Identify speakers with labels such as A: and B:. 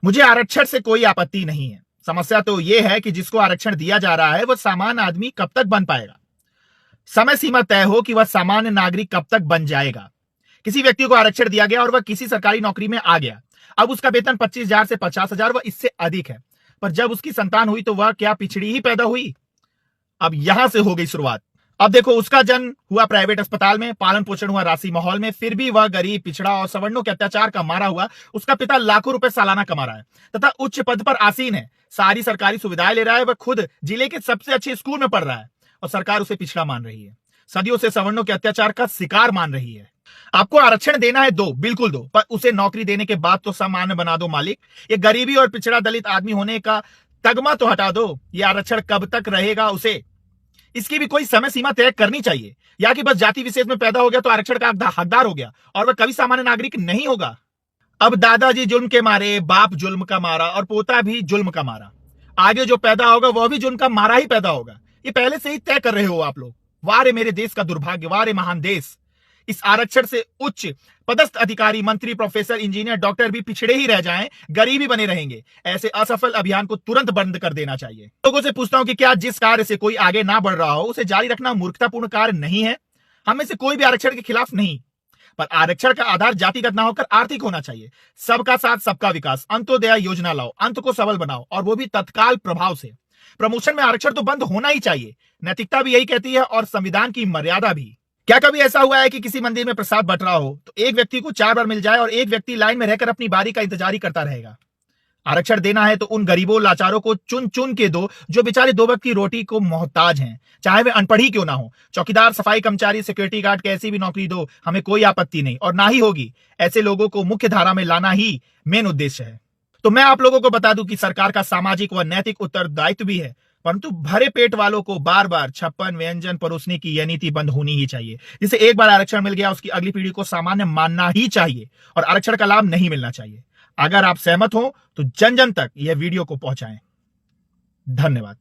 A: मुझे आरक्षण से कोई आपत्ति नहीं है। समस्या तो यह है कि जिसको आरक्षण दिया जा रहा है वह सामान्य आदमी कब तक बन पाएगा। समय सीमा तय हो कि वह सामान्य नागरिक कब तक बन जाएगा। किसी व्यक्ति को आरक्षण दिया गया और वह किसी सरकारी नौकरी में आ गया। अब उसका वेतन 25,000 से 50,000 व इससे अधिक है। पर जब उसकी संतान हुई तो वह क्या पिछड़ी ही पैदा हुई? अब यहां से हो गई शुरुआत। अब देखो, उसका जन्म हुआ प्राइवेट अस्पताल में, पालन पोषण हुआ राशि माहौल में, फिर भी वह गरीब, पिछड़ा और सवर्णों के अत्याचार का मारा हुआ। उसका पिता लाखों रुपए सालाना कमा रहा है तथा उच्च पद पर आसीन है, सारी सरकारी सुविधाएं ले रहा है, वह खुद जिले के सबसे अच्छे स्कूल में पढ़ रहा है और सरकार उसे पिछड़ा मान रही है, सदियों से सवर्णों के अत्याचार का शिकार मान रही है। आपको आरक्षण देना है, दो, बिल्कुल दो, पर उसे नौकरी देने के बाद तो सामान्य बना दो मालिक। ये गरीबी और पिछड़ा दलित आदमी होने का तगमा तो हटा दो। ये आरक्षण कब तक रहेगा उसे, इसकी भी कोई समय सीमा तय करनी चाहिए। या कि बस जाति विशेष में पैदा हो गया तो आरक्षण का हकदार हो गया और वह कभी सामान्य नागरिक नहीं होगा। अब दादाजी जुल्म के मारे, बाप जुल्म का मारा और पोता भी जुल्म का मारा, आगे जो पैदा होगा वह भी जुल्म का मारा ही पैदा होगा। ये पहले से ही तय कर रहे हो आप लोग। वाह रे मेरे देश का दुर्भाग्य, वाह रे महान देश। इस आरक्षण से उच्च पदस्थ अधिकारी, मंत्री, प्रोफेसर, इंजीनियर, डॉक्टर भी पिछड़े ही रह जाएं, गरीब ही बने रहेंगे। ऐसे असफल अभियान को तुरंत बंद कर देना चाहिए। लोगों से पूछता हूं कि क्या जिस कार्य से कोई आगे ना बढ़ रहा हो उसे जारी रखना मूर्खतापूर्ण कार्य नहीं है? हम में से कोई भी आरक्षण के खिलाफ नहीं, पर आरक्षण का आधार जातिगत ना होकर आर्थिक होना चाहिए। सबका साथ सबका विकास, अंत्योदय योजना लाओ, अंत को सबल बनाओ और वो भी तत्काल प्रभाव से। प्रमोशन में आरक्षण तो बंद होना ही चाहिए, नैतिकता भी यही कहती है और संविधान की मर्यादा भी। क्या कभी ऐसा हुआ है कि किसी मंदिर में प्रसाद बंट रहा हो तो एक व्यक्ति को 4 बार मिल जाए और एक व्यक्ति लाइन में रहकर अपनी बारी का इंतजार ही करता रहेगा? आरक्षण देना है तो उन गरीबों लाचारों को चुन चुन के दो जो बेचारे 2 वक्त की रोटी को मोहताज हैं, चाहे वे अनपढ़ ही क्यों ना हो। चौकीदार, सफाई कर्मचारी, सिक्योरिटी गार्ड, कैसी भी नौकरी दो, हमें कोई आपत्ति नहीं और ना ही होगी। ऐसे लोगों को मुख्य धारा में लाना ही मेन उद्देश्य है। तो मैं आप लोगों को बता दूं कि सरकार का सामाजिक व नैतिक उत्तरदायित्व भी है, परंतु भरे पेट वालों को बार बार छप्पन व्यंजन परोसने की यह नीति बंद होनी ही चाहिए। जिसे एक बार आरक्षण मिल गया उसकी अगली पीढ़ी को सामान्य मानना ही चाहिए और आरक्षण का लाभ नहीं मिलना चाहिए। अगर आप सहमत हो तो जन जन तक यह वीडियो को पहुंचाएं। धन्यवाद।